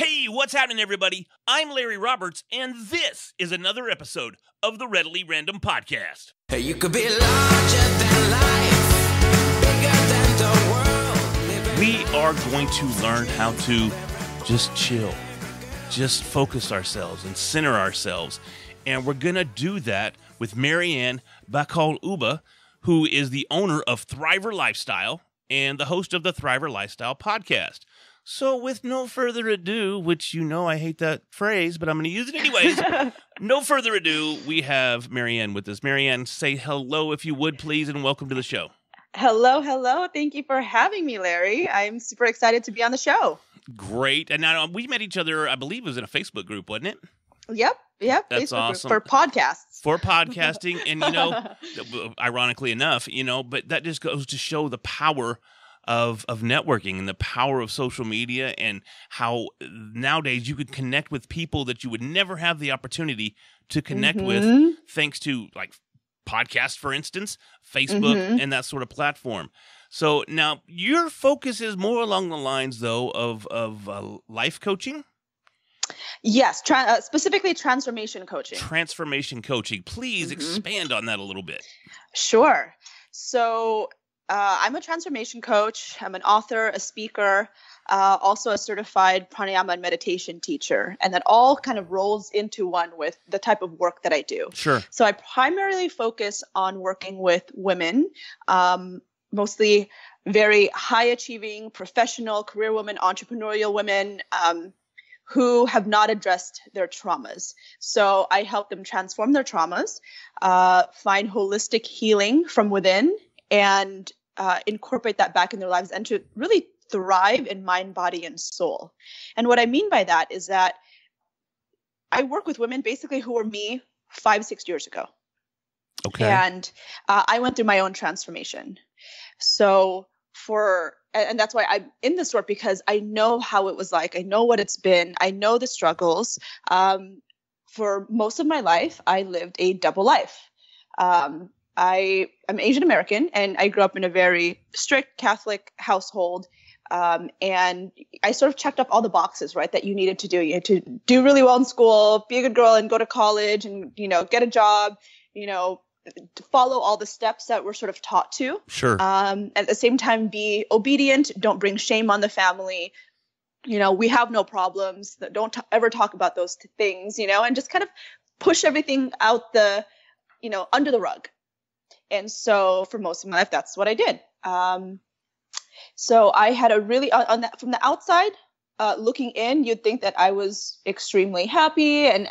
Hey, what's happening, everybody? I'm Larry Roberts, and this is another episode of the Readily Random Podcast. Hey, you could be larger than life, bigger than the world. We are going to learn how to just chill, just focus ourselves and center ourselves. And we're going to do that with Marian Bacol-Uba, who is the owner of Thriver Lifestyle and the host of the Thriver Lifestyle podcast. So with no further ado, which you know I hate that phrase, but I'm going to use it anyways. No further ado, we have Marian with us. Marian, say hello if you would, please, and welcome to the show. Hello. Thank you for having me, Larry. I'm super excited to be on the show. Great. And now we met each other, I believe it was in a Facebook group, wasn't it? Yep. That's Facebook awesome. Group for podcasts. For podcasting. And, ironically enough, but that just goes to show the power of networking and the power of social media and how nowadays you could connect with people that you would never have the opportunity to connect with thanks to like podcasts, for instance, Facebook, and that sort of platform. So now your focus is more along the lines, though, of life coaching? Yes, specifically transformation coaching. Transformation coaching. Please expand on that a little bit. Sure. So I'm a transformation coach. I'm an author, a speaker, also a certified pranayama and meditation teacher. And that all kind of rolls into one with the type of work that I do. Sure. So I primarily focus on working with women, mostly very high achieving, professional, career women, entrepreneurial women, who have not addressed their traumas. So I help them transform their traumas, find holistic healing from within, and incorporate that back in their lives and to really thrive in mind, body, and soul. And what I mean by that is that I work with women basically who were me 5-6 years ago. Okay. And I went through my own transformation. So and that's why I'm in this work, because I know how it was like. I know what it's been. I know the struggles. For most of my life, I lived a double life. I am Asian American, and I grew up in a very strict Catholic household. And I sort of checked off all the boxes, right, that you needed to do. You had to do really well in school, be a good girl, and go to college, and get a job, to follow all the steps that we're sort of taught to. Sure. At the same time, be obedient. Don't bring shame on the family. We have no problems. Don't ever talk about those things. And just kind of push everything out under the rug. And so for most of my life, that's what I did. So I had a really from the outside, looking in, you'd think that I was extremely happy. And,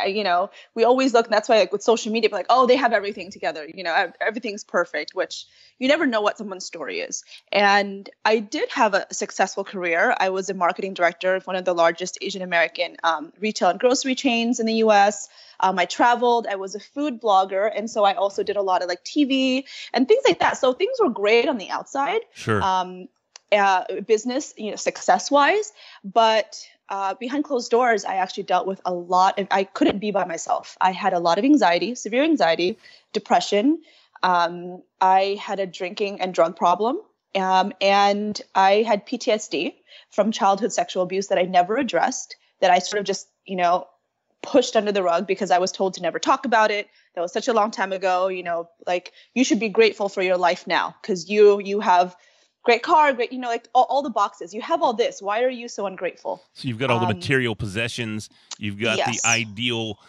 we always look, and that's why like with social media, like, oh, they have everything together. Everything's perfect, which you never know what someone's story is. And I did have a successful career. I was a marketing director of one of the largest Asian American retail and grocery chains in the U.S. I traveled. I was a food blogger. And so I also did a lot of like TV and things like that. So things were great on the outside. Sure. Business, success-wise, but behind closed doors, I actually dealt with a lot I couldn't be by myself. I had a lot of anxiety, severe anxiety, depression. I had a drinking and drug problem, and I had PTSD from childhood sexual abuse that I never addressed, that I sort of just, pushed under the rug because I was told to never talk about it. That was such a long time ago, like you should be grateful for your life now because you have great car, great, like all the boxes. You have all this. Why are you so ungrateful? So you've got all the material possessions. You've got the ideal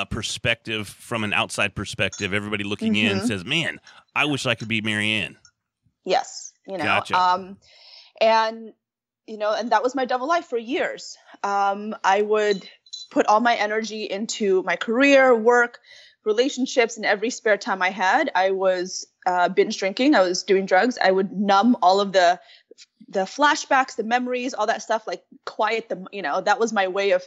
perspective from an outside perspective. Everybody looking in says, man, I wish I could be Marianne. Yes. Gotcha. And that was my double life for years. I would put all my energy into my career, work, relationships, and every spare time I had, I was binge drinking. I was doing drugs. I would numb all of the flashbacks, the memories, all that stuff, like quiet them. That was my way of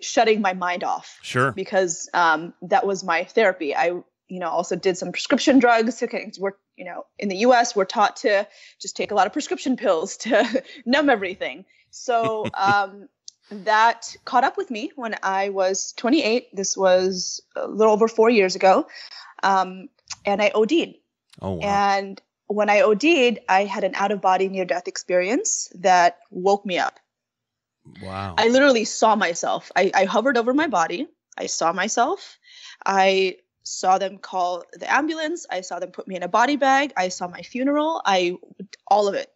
shutting my mind off. Sure. Because that was my therapy. I, also did some prescription drugs. We're, in the U.S., we're taught to just take a lot of prescription pills to numb everything. So that caught up with me when I was 28. This was a little over 4 years ago. And I OD'd. Oh, wow. And when I OD'd, I had an out-of-body near-death experience that woke me up. Wow. I literally saw myself. I hovered over my body. I saw myself. I saw them call the ambulance. I saw them put me in a body bag. I saw my funeral. All of it.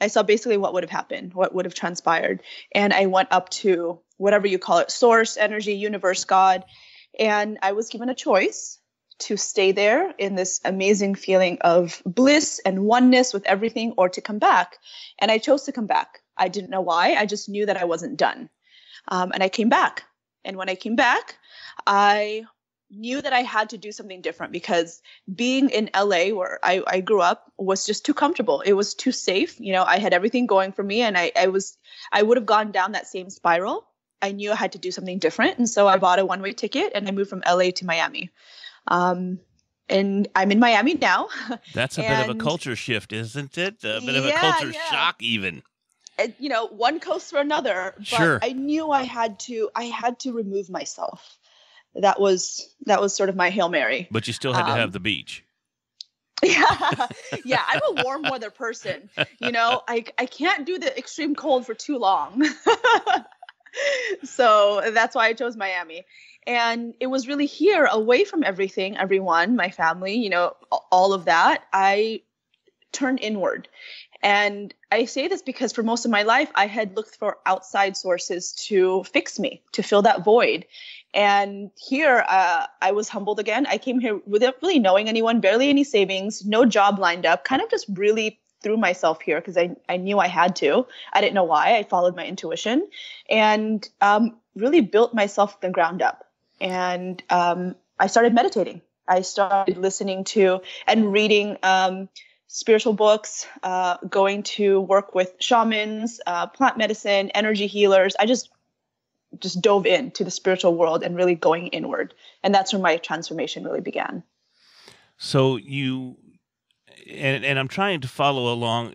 I saw basically what would have happened, what would have transpired. And I went up to whatever you call it, source, energy, universe, God. And I was given a choice to stay there in this amazing feeling of bliss and oneness with everything, or to come back. And I chose to come back. I didn't know why. I just knew that I wasn't done. And I came back. And when I came back, I knew that I had to do something different, because being in LA, where I grew up, was just too comfortable. It was too safe. You know, I had everything going for me, and I would have gone down that same spiral. I knew I had to do something different. And so I bought a one-way ticket and I moved from LA to Miami. And I'm in Miami now. That's a bit of a culture shift, isn't it? A bit of a culture shock even. And, you know, one coast for another, but Sure. I knew I had to remove myself. That was sort of my Hail Mary. But you still had to have the beach. Yeah. Yeah. I'm a warm weather person. You know, I can't do the extreme cold for too long. So that's why I chose Miami. And it was really here, away from everything, everyone, my family, you know, all of that. I turned inward. And I say this because for most of my life, I had looked for outside sources to fix me, to fill that void. And here, I was humbled again. I came here without really knowing anyone, barely any savings, no job lined up, kind of just really threw myself here because I knew I had to. I didn't know why. I followed my intuition and really built myself from the ground up. And I started meditating. I started listening to and reading spiritual books, going to work with shamans, plant medicine, energy healers. I just dove into the spiritual world and really going inward. And that's where my transformation really began. So you, and I'm trying to follow along,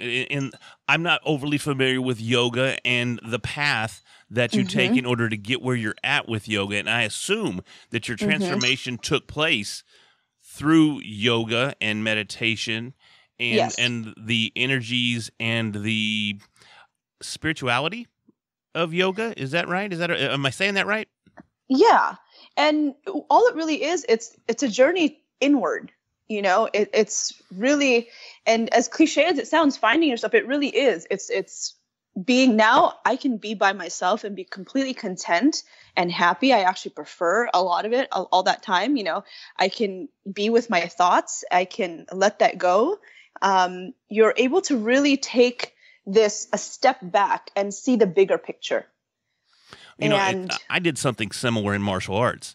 I'm not overly familiar with yoga and the path that you take in order to get where you're at with yoga. And I assume that your transformation took place through yoga and meditation and, Yes. and the energies and the spirituality of yoga. Is that right? Am I saying that right? Yeah. And all it really is, it's a journey inward. You know, it's really, and as cliche as it sounds, finding yourself, it really is. It's being, now I can be by myself and be completely content and happy. I actually prefer a lot of it all that time. You know, I can be with my thoughts. I can let that go. You're able to really take this a step back and see the bigger picture. You know, I did something similar in martial arts.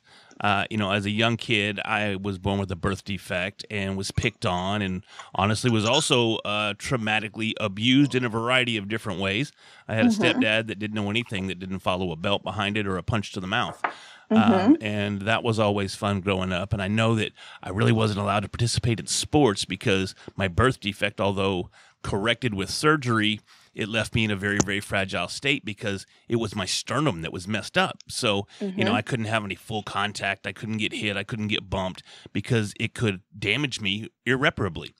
You know, as a young kid, I was born with a birth defect and was picked on, and honestly was also traumatically abused in a variety of different ways. I had a stepdad that didn't know anything, that didn't follow a belt behind it or a punch to the mouth. And that was always fun growing up. And I know that I really wasn't allowed to participate in sports because my birth defect, although corrected with surgery, it left me in a very, very fragile state because it was my sternum that was messed up. So, you know, I couldn't have any full contact. I couldn't get hit. I couldn't get bumped because it could damage me irreparably.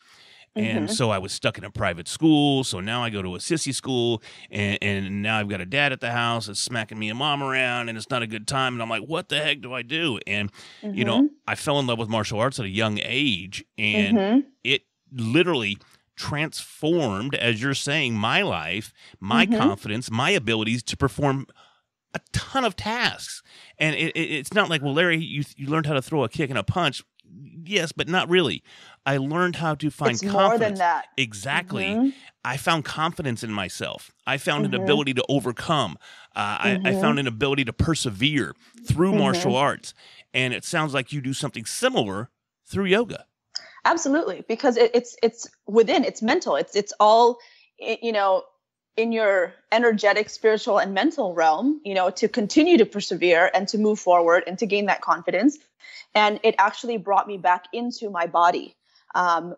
And so I was stuck in a private school. So now I go to a sissy school, and now I've got a dad at the house that's smacking me and mom around, and it's not a good time. And I'm like, what the heck do I do? And, you know, I fell in love with martial arts at a young age, and it literally transformed, as you're saying, my life, my confidence, my abilities to perform a ton of tasks. And it's not like, well, Larry, you learned how to throw a kick and a punch. Yes, but not really. I learned how to find confidence. More than that. Exactly. I found confidence in myself. I found an ability to overcome. I found an ability to persevere through martial arts. And it sounds like you do something similar through yoga. Absolutely, because it's within, it's mental. It's all, you know, in your energetic, spiritual, and mental realm, you know, to continue to persevere and to move forward and to gain that confidence. And it actually brought me back into my body,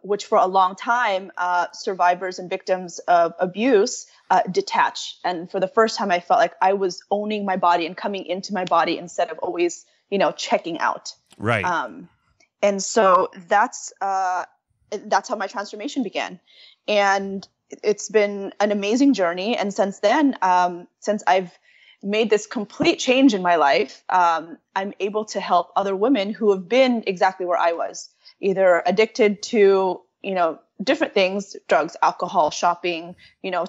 which for a long time, survivors and victims of abuse detach. And for the first time, I felt like I was owning my body and coming into my body instead of always, you know, checking out. Right. And so that's how my transformation began. And it's been an amazing journey. And since then, since I've made this complete change in my life, I'm able to help other women who have been exactly where I was, either addicted to, different things, drugs, alcohol, shopping,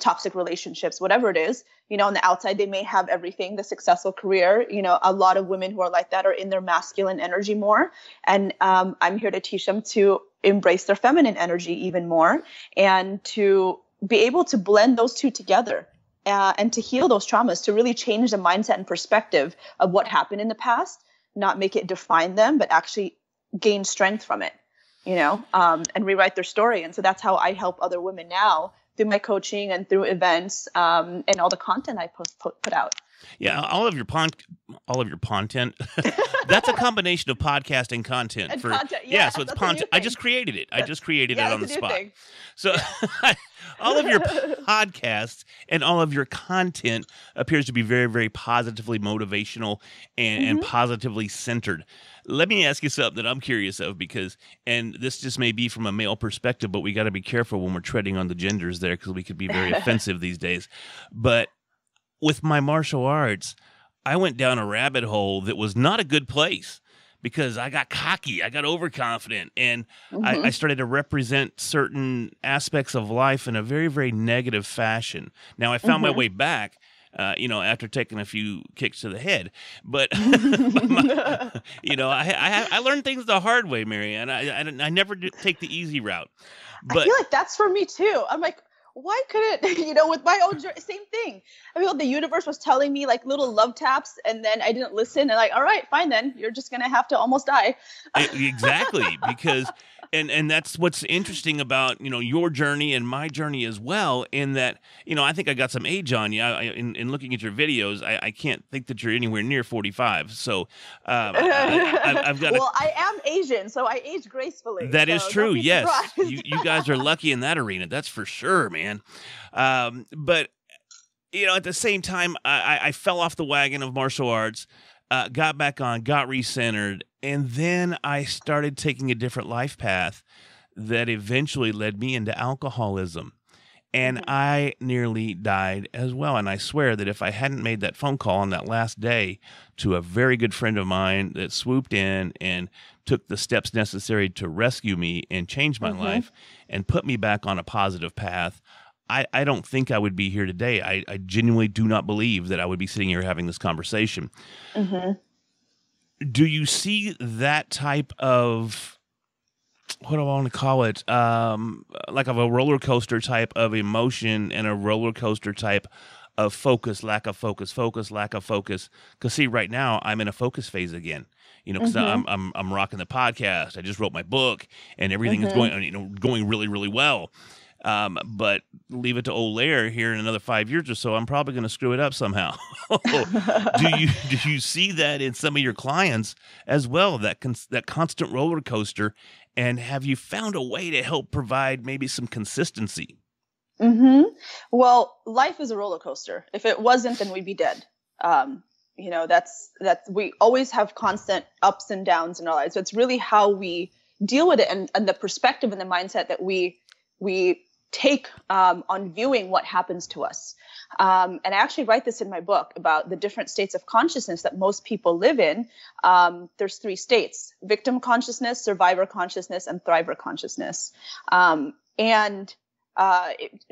toxic relationships, whatever it is. On the outside, they may have everything, the successful career. A lot of women who are like that are in their masculine energy more. And I'm here to teach them to embrace their feminine energy even more and to be able to blend those two together and to heal those traumas, to really change the mindset and perspective of what happened in the past, not make it define them, but actually gain strength from it, and rewrite their story. And so that's how I help other women now through my coaching and through events and all the content I put out. Yeah, all of your content. That's a combination of podcast and content. And for content, so it's content. I just created it. I just created it on the spot. Thing. So all of your podcasts and all of your content appears to be very, very positively motivational and positively centered. Let me ask you something that I'm curious of, because, and this just may be from a male perspective, but we got to be careful when we're treading on the genders there, because we could be very offensive these days. But with my martial arts, I went down a rabbit hole that was not a good place, because I got cocky, I got overconfident, and I started to represent certain aspects of life in a very, very negative fashion. Now, I found my way back, after taking a few kicks to the head. But, I learned things the hard way, Marianne. I never take the easy route. But I feel like that's for me too. I'm like, why couldn't, with my own journey, same thing. I feel like the universe was telling me like little love taps, and then I didn't listen, and like, all right, fine then, you're just going to have to almost die. Exactly, because, and that's what's interesting about, your journey and my journey as well, in that, I think I got some age on you. In looking at your videos, I can't think that you're anywhere near 45. So I've got Well, I am Asian, so I age gracefully. That is true, yes. Surprised. You guys are lucky in that arena, that's for sure, man. But at the same time, I fell off the wagon of martial arts, got back on, got recentered, and then I started taking a different life path that eventually led me into alcoholism. And I nearly died as well. And I swear that if I hadn't made that phone call on that last day to a very good friend of mine that swooped in and took the steps necessary to rescue me and change my life and put me back on a positive path, I don't think I would be here today. I genuinely do not believe that I would be sitting here having this conversation. Do you see that type of, what do I want to call it, like of a roller coaster type of emotion and a roller coaster type of focus, lack of focus, lack of focus? Because see, right now I'm in a focus phase again. Because I'm rocking the podcast. I just wrote my book, and everything is going really, really well. But leave it to old Lair here in another 5 years or so, I'm probably going to screw it up somehow. Do you see that in some of your clients as well, that constant roller coaster? And have you found a way to help provide maybe some consistency? Well, life is a roller coaster. If it wasn't, then we'd be dead. That's we always have constant ups and downs in our lives. So it's really how we deal with it, and the perspective and the mindset that we take on viewing what happens to us. And I actually write this in my book about the different states of consciousness that most people live in. There's 3 states: victim consciousness, survivor consciousness, and thriver consciousness.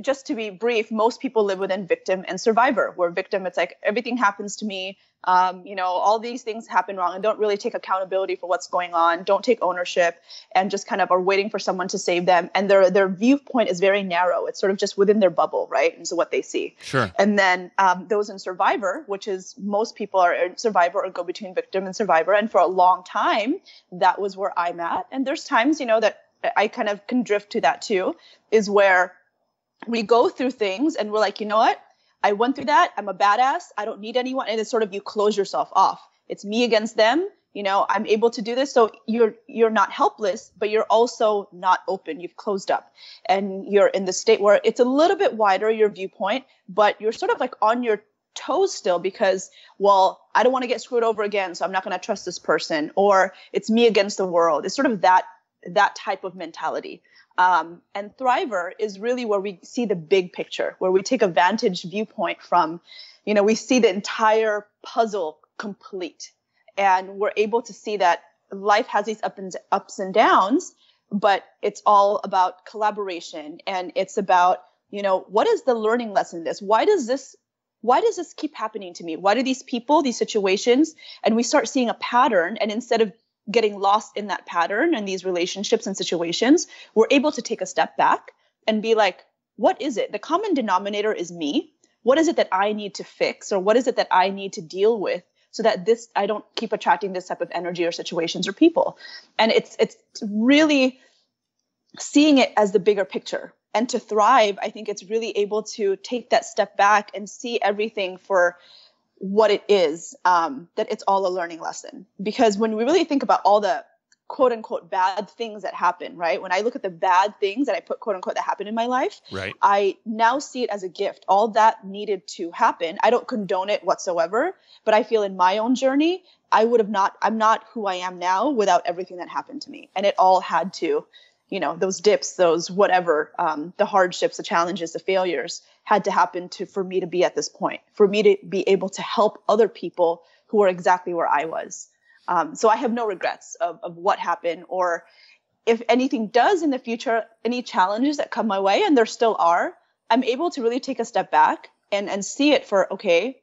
Just to be brief, most people live within victim and survivor. Where victim, it's like everything happens to me. All these things happen wrong and don't really take accountability for what's going on, don't take ownership, and just kind of are waiting for someone to save them. And their viewpoint is very narrow. It's sort of just within their bubble, right? And so what they see. Sure. And then those in survivor, which is most people are in survivor or go between victim and survivor. And for a long time, that was where I'm at. And there's times, that I kind of can drift to that too, is where we go through things and we're like, you know what? I went through that. I'm a badass. I don't need anyone. And it's sort of, you close yourself off. It's me against them. I'm able to do this. So you're not helpless, but you're also not open. You've closed up, and you're in the state where it's a little bit wider, your viewpoint, but you're sort of like on your toes still, because, well, I don't want to get screwed over again, so I'm not going to trust this person, or it's me against the world. It's sort of that type of mentality. And Thriver is really where we see the big picture, where we take a vantage viewpoint from, we see the entire puzzle complete. And we're able to see that life has these ups and downs, but it's all about collaboration. And it's about, what is the learning lesson in this? Why does this keep happening to me? Why do these people, these situations, and we start seeing a pattern, and instead of getting lost in that pattern and these relationships and situations, we're able to take a step back and be like, what is it? The common denominator is me. What is it that I need to fix, or what is it that I need to deal with so that I don't keep attracting this type of energy or situations or people? And it's really seeing it as the bigger picture. And to thrive, I think it's really able to take that step back and see everything for what it is, that it's all a learning lesson. Because when we really think about all the quote unquote bad things that happen, right? When I look at the bad things that I put quote unquote that happen in my life, right, I now see it as a gift. All that needed to happen. I don't condone it whatsoever, but I feel in my own journey, I'm not who I am now without everything that happened to me. And it all had to, those dips, those whatever, the hardships, the challenges, the failures had to happen for me to be at this point, for me to be able to help other people who are exactly where I was. So I have no regrets of what happened, or if anything does in the future, any challenges that come my way, and there still are, I'm able to really take a step back and see it for, okay,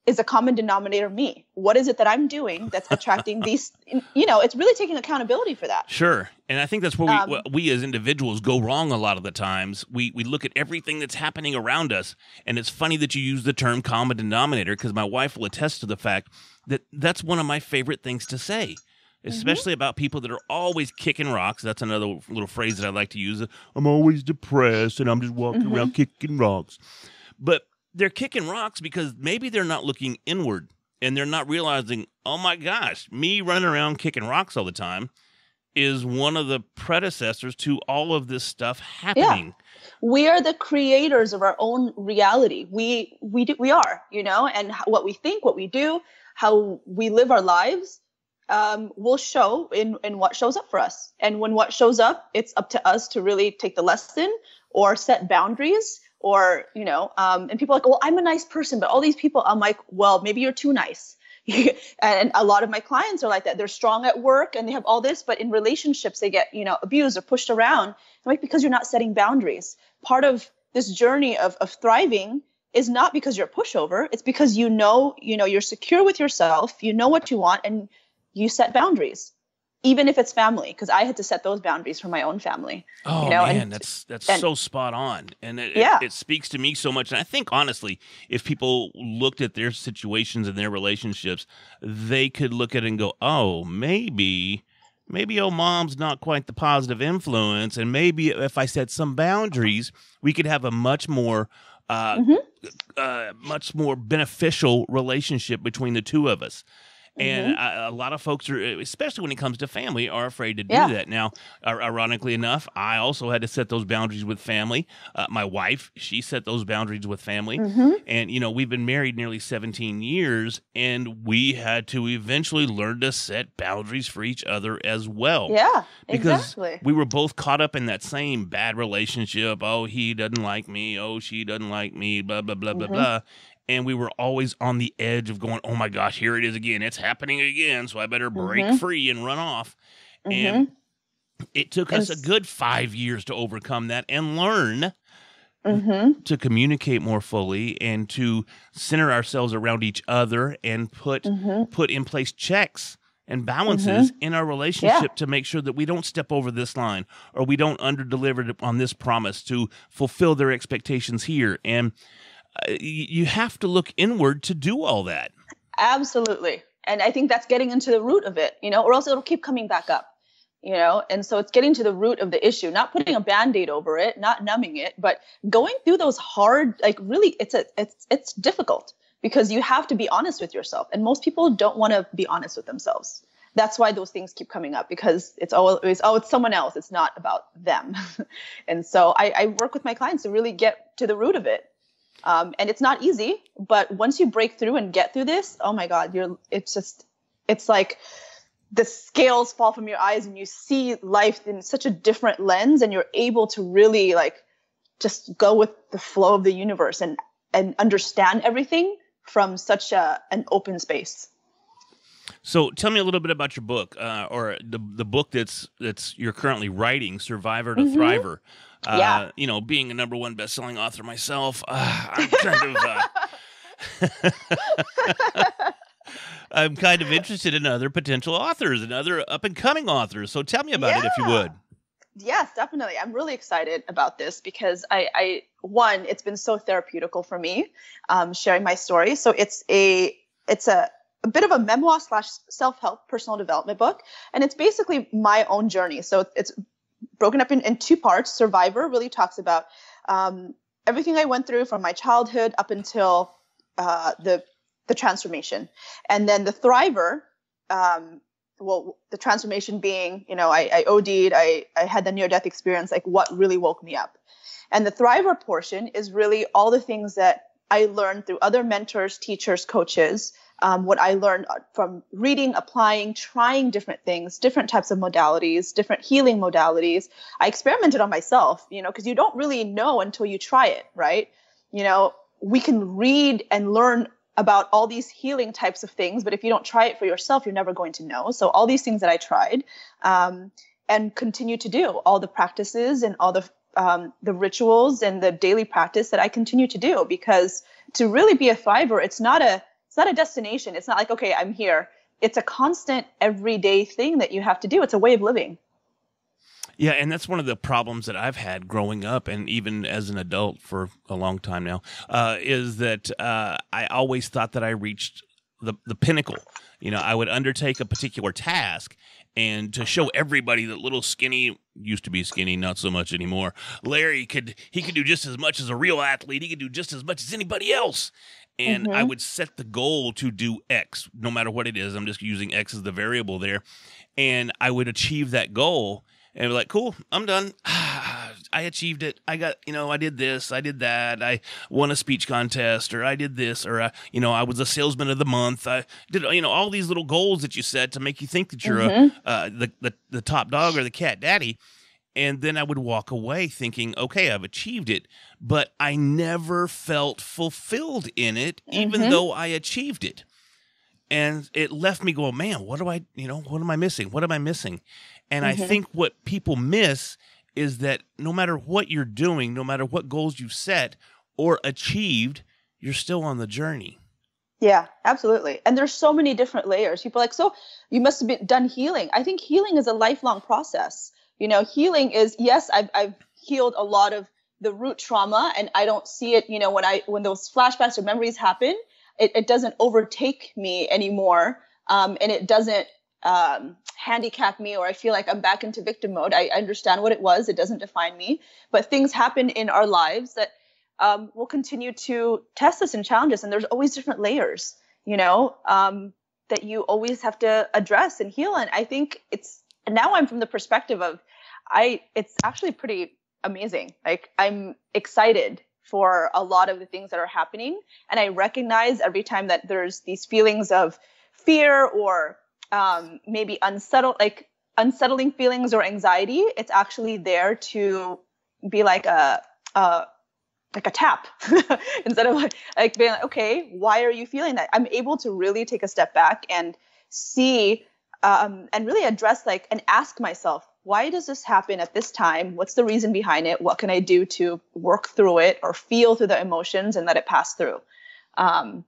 is a common denominator me? What is it that I'm doing that's attracting these, it's really taking accountability for that. Sure. And I think that's where we as individuals go wrong a lot of the times. We look at everything that's happening around us. And it's funny that you use the term common denominator, because my wife will attest to the fact that that's one of my favorite things to say, especially about people that are always kicking rocks. That's another little phrase that I like to use. I'm always depressed and I'm just walking around kicking rocks. But they're kicking rocks because maybe they're not looking inward and they're not realizing, oh my gosh, me running around kicking rocks all the time is one of the predecessors to all of this stuff happening. Yeah. We are the creators of our own reality. We are, and what we think, what we do, how we live our lives, will show in what shows up for us. And when what shows up, it's up to us to really take the lesson or set boundaries. Or, and people are like, well, I'm a nice person, but all these people, I'm like, well, maybe you're too nice. And a lot of my clients are like that. They're strong at work and they have all this, but in relationships, they get, abused or pushed around. I'm like, because you're not setting boundaries. Part of this journey of thriving is not because you're a pushover. It's because you're secure with yourself, you know what you want, and you set boundaries. Even if it's family, because I had to set those boundaries for my own family. Oh, man, that's so spot on. And it speaks to me so much. And I think, honestly, if people looked at their situations and their relationships, they could look at it and go, oh, maybe mom's not quite the positive influence. And maybe if I set some boundaries, we could have a much more beneficial relationship between the two of us. And a lot of folks are, especially when it comes to family, are afraid to do that. Now, ironically enough, I also had to set those boundaries with family. My wife, she set those boundaries with family. And, we've been married nearly 17 years, and we had to eventually learn to set boundaries for each other as well. Yeah, because exactly. we were both caught up in that same bad relationship. Oh, he doesn't like me. Oh, she doesn't like me, blah, blah, blah, blah, blah. And we were always on the edge of going, oh my gosh, here it is again. It's happening again. So I better break free and run off. And it took us a good 5 years to overcome that and learn to communicate more fully and to center ourselves around each other and put in place checks and balances in our relationship to make sure that we don't step over this line or we don't underdeliver on this promise to fulfill their expectations here. And you have to look inward to do all that. Absolutely. And I think that's getting into the root of it, or else it'll keep coming back up, and so it's getting to the root of the issue, not putting a Band-Aid over it, not numbing it, but going through those hard, really, it's difficult because you have to be honest with yourself. And most people don't want to be honest with themselves. That's why those things keep coming up, because it's always, it's someone else. It's not about them. And so I work with my clients to really get to the root of it. And it's not easy, but once you break through and get through this, oh my God, it's like the scales fall from your eyes and you see life in such a different lens, and you're able to really like just go with the flow of the universe and understand everything from such an open space. So tell me a little bit about your book, or the book that's you're currently writing, Survivor to Thriver. Yeah. You know, being a #1 best-selling author myself, I'm kind of I'm kind of interested in other potential authors and other up-and-coming authors. So tell me about it, if you would. Yes, definitely. I'm really excited about this because one, it's been so therapeutical for me, sharing my story. So it's a bit of a memoir / self-help personal development book. And it's basically my own journey. So it's broken up in 2 parts. Survivor really talks about everything I went through from my childhood up until the transformation. And then the Thriver, the transformation being, you know, I OD'd, I had the near-death experience, like what really woke me up. And the Thriver portion is really all the things that I learned through other mentors, teachers, coaches, what I learned from reading, applying, trying different things, different types of modalities, different healing modalities. I experimented on myself, you know, because you don't really know until you try it, right? You know, we can read and learn about all these healing types of things, but if you don't try it for yourself, you're never going to know. So all these things that I tried and continue to do, all the practices and all the rituals and the daily practice that I continue to do, because to really be a thriver, it's not a destination. It's not like, okay, I'm here. It's a constant everyday thing that you have to do. It's a way of living. Yeah, and that's one of the problems that I've had growing up, and even as an adult for a long time now, is that I always thought that I reached the pinnacle. You know, I would undertake a particular task, and to show everybody that little skinny, used to be skinny, not so much anymore, Larry could do just as much as a real athlete. He could do just as much as anybody else. And I would set the goal to do X, no matter what it is. I'm just using X as the variable there. And I would achieve that goal. And be like, cool, I'm done. I achieved it. I got, you know, I did this, I did that. I won a speech contest, or I did this, or, you know, I was a salesman of the month. I did, you know, all these little goals that you set to make you think that you're the top dog or the cat daddy. And then I would walk away thinking, okay, I've achieved it, but I never felt fulfilled in it, even though I achieved it. And it left me going, man, what am I missing? What am I missing? And I think what people miss is that no matter what you're doing, no matter what goals you've set or achieved, you're still on the journey. Yeah, absolutely. And there's so many different layers. People are like, so you must have done healing. I think healing is a lifelong process. You know, healing is, yes, I've healed a lot of the root trauma, and I don't see it, you know, when those flashbacks or memories happen, it doesn't overtake me anymore. And it doesn't handicap me, or I feel like I'm back into victim mode. I understand what it was. It doesn't define me. But things happen in our lives that will continue to test us and challenge us. And there's always different layers, you know, that you always have to address and heal. And I think now I'm from the perspective of it's actually pretty amazing. Like, I'm excited for a lot of the things that are happening. And I recognize every time that there's these feelings of fear or maybe unsettling feelings or anxiety, it's actually there to be like a tap instead of like being like, okay, why are you feeling that? I'm able to really take a step back and see and really address and ask myself, why does this happen at this time? What's the reason behind it? What can I do to work through it or feel through the emotions and let it pass through? And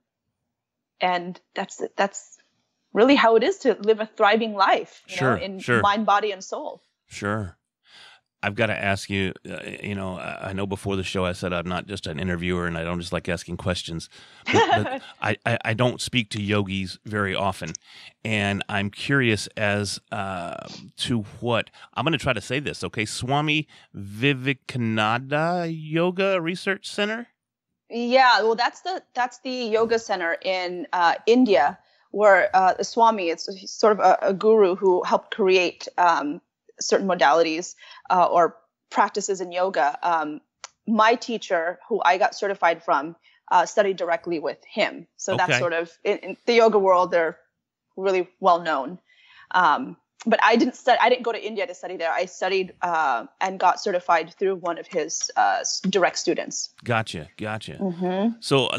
that's really how it is to live a thriving life, in mind, body, and soul. Sure. I've got to ask you, I know before the show I said I'm not just an interviewer and I don't just like asking questions, but I don't speak to yogis very often. And I'm curious as to what, I'm going to try to say this, okay? Swami Vivekananda Yoga Research Center? Yeah, well, that's the yoga center in India, where the Swami, it's sort of a guru who helped create certain modalities or practices in yoga. My teacher, who I got certified from, studied directly with him. So that's sort of, in the yoga world, they're really well known. But I didn't study. I didn't go to India to study there. I studied and got certified through one of his direct students. Gotcha. So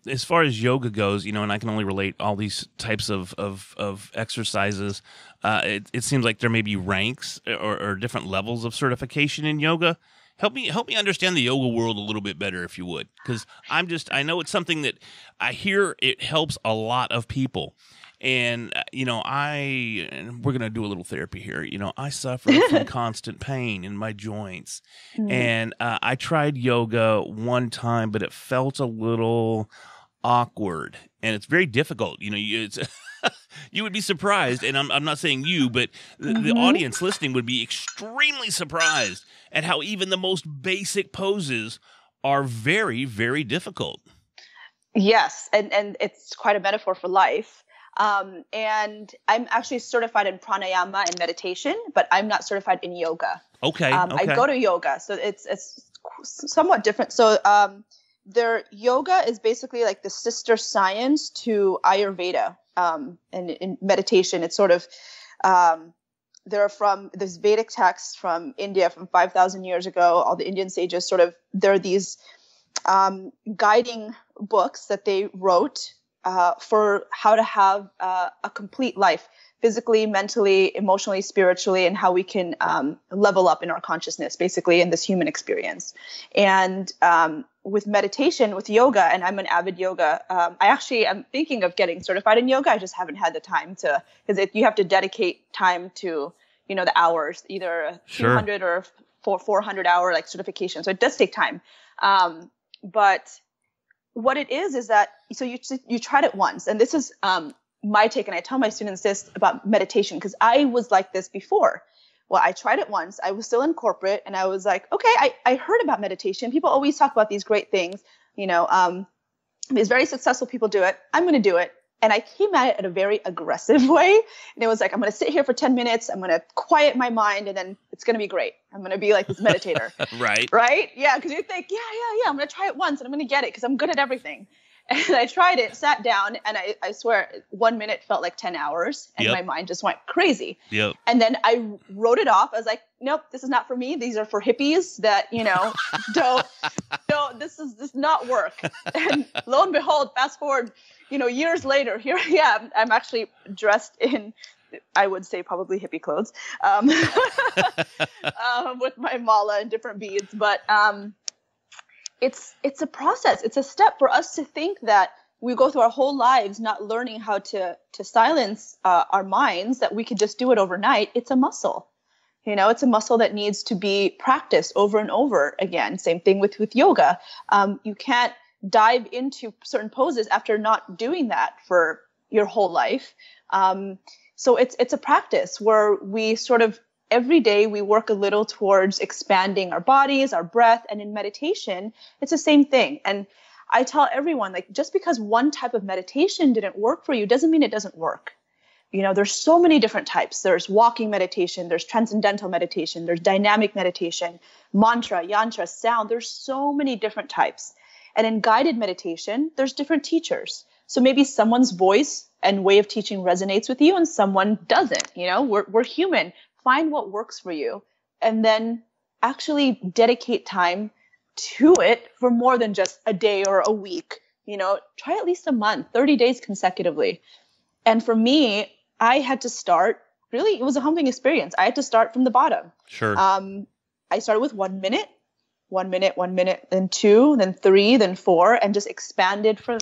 as far as yoga goes, and I can only relate all these types of exercises. It seems like there may be ranks or different levels of certification in yoga. Help me understand the yoga world a little bit better, if you would, because I know it's something that I hear it helps a lot of people. And, and we're going to do a little therapy here. I suffer from constant pain in my joints. Mm-hmm. And I tried yoga one time, but it felt a little awkward. And it's very difficult. It's you would be surprised. And I'm not saying you, but the audience listening would be extremely surprised at how even the most basic poses are very, very difficult. Yes. And it's quite a metaphor for life. And I'm actually certified in pranayama and meditation, but I'm not certified in yoga. Okay. I go to yoga, so it's somewhat different. So their yoga is basically like the sister science to Ayurveda. And in meditation, it's sort of they're from this Vedic text from India from 5,000 years ago. All the Indian sages there are these guiding books that they wrote for how to have a complete life, physically, mentally, emotionally, spiritually, and how we can level up in our consciousness, basically, in this human experience. And with meditation, with yoga, and I'm an avid yoga, I'm thinking of getting certified in yoga. I just haven't had the time to, because you have to dedicate time to, the hours, either a 200 or 400 hour certification. So it does take time. But what it is that, so you tried it once, and this is my take, and I tell my students this about meditation, because I was like this before. Well, I tried it once. I was still in corporate, and I was like, okay, I heard about meditation. People always talk about these great things. These very successful people do it. I'm going to do it. And I came at it in a very aggressive way. And it was like, I'm going to sit here for 10 minutes. I'm going to quiet my mind, and then it's going to be great. I'm going to be like this meditator. Right. Right? Yeah. Because you think, yeah. I'm going to try it once, and I'm going to get it because I'm good at everything. And I tried it, sat down, and I swear 1 minute felt like 10 hours, and my mind just went crazy. Yep. And then I wrote it off. I was like, nope, this is not for me. These are for hippies that, this does not work. And lo and behold, fast forward, years later, here I am. I'm actually dressed in, I would say probably hippie clothes, with my mala and different beads. But it's a process. It's a step for us to think that we go through our whole lives not learning how to silence our minds, that we could just do it overnight. It's a muscle. It's a muscle that needs to be practiced over and over again. Same thing with yoga. You can't dive into certain poses after not doing that for your whole life. So it's a practice where we every day we work a little towards expanding our bodies, our breath, and in meditation, it's the same thing. And I tell everyone, just because one type of meditation didn't work for you doesn't mean it doesn't work. There's so many different types. There's walking meditation, there's transcendental meditation, there's dynamic meditation, mantra, yantra, sound. There's so many different types. And in guided meditation, there's different teachers. So maybe someone's voice and way of teaching resonates with you and someone doesn't. We're human. Find what works for you, and then actually dedicate time to it for more than just a day or a week. Try at least a month, 30 days consecutively. And for me, I had to start, really, it was a humbling experience. I had to start from the bottom. Sure. I started with 1 minute, then 2, then 3, then 4, and just expanded from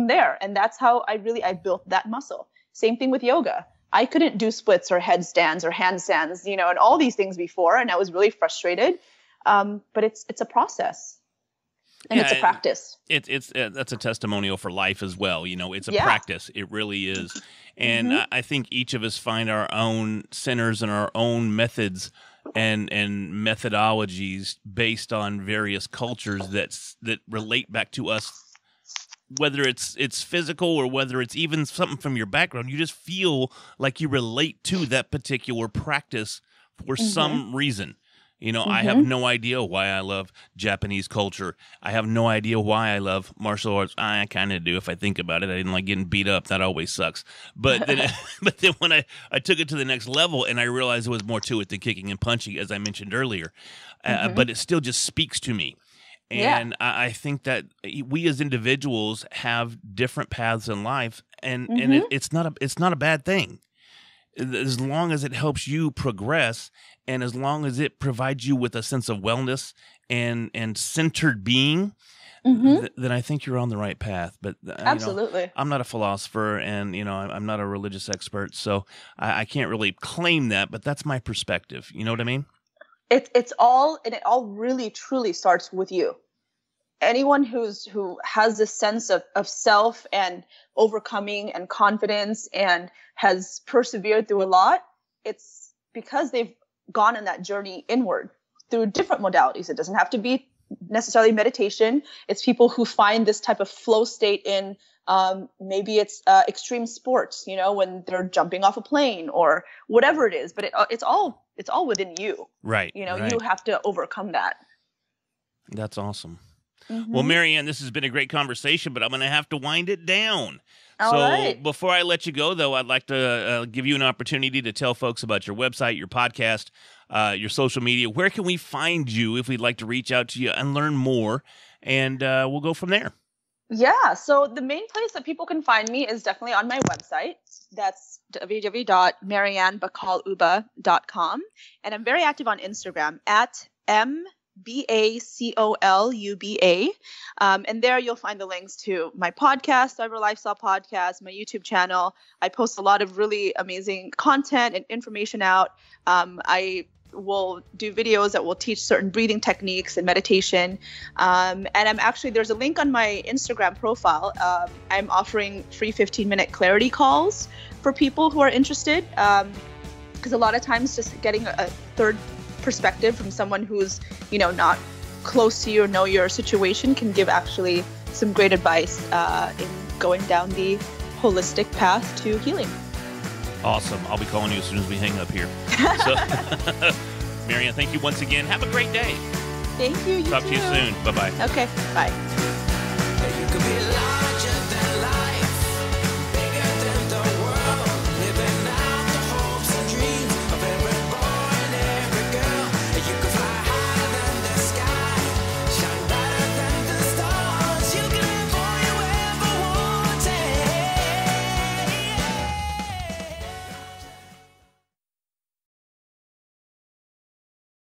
there. And that's how I built that muscle. Same thing with yoga. I couldn't do splits or headstands or handstands, and all these things before. And I was really frustrated. But it's a process, and it's a practice. That's a testimonial for life as well. It's a practice. It really is. And I think each of us find our own centers and our own methods and methodologies based on various cultures that relate back to us. Whether it's physical or whether it's even something from your background, you just feel like you relate to that particular practice for some reason. You know, I have no idea why I love Japanese culture. I have no idea why I love martial arts. I kind of do if I think about it. I didn't like getting beat up. That always sucks. But then, but then when I took it to the next level and I realized there was more to it than kicking and punching, as I mentioned earlier. But it still just speaks to me. And I think that we as individuals have different paths in life, and it's not a bad thing. As long as it helps you progress, and as long as it provides you with a sense of wellness and centered being, then I think you're on the right path. But Absolutely. You know, I'm not a philosopher, and you know, I'm not a religious expert, so I can't really claim that. But that's my perspective. You know what I mean? It all really truly starts with you. Anyone who has this sense of self and overcoming and confidence and has persevered through a lot, it's because they've gone on that journey inward through different modalities. It doesn't have to be necessarily meditation. It's people who find this type of flow state in maybe it's extreme sports, you know, when they're jumping off a plane or whatever it is. But it's all within you. Right. You know, you have to overcome that. That's awesome. Well, Marianne, this has been a great conversation, but I'm going to have to wind it down. All right. Before I let you go, though, I'd like to give you an opportunity to tell folks about your website, your podcast, your social media. Where can we find you if we'd like to reach out to you and learn more? And we'll go from there. Yeah. So the main place that people can find me is definitely on my website. That's www.marianbacol-uba.com. And I'm very active on Instagram at MBACOLUBA. And there you'll find the links to my podcast, Cyber Lifestyle Podcast, my YouTube channel. I post a lot of really amazing content and information out. I will do videos that will teach certain breathing techniques and meditation. And there's a link on my Instagram profile. I'm offering free 15-minute clarity calls for people who are interested. Because a lot of times just getting a third perspective from someone who's, you know, not close to you or know your situation can give actually some great advice in going down the holistic path to healing. Awesome. I'll be calling you as soon as we hang up here. So, Marianne, thank you once again. Have a great day. Thank you. Talk to you soon. Bye-bye. Okay. Bye. You could be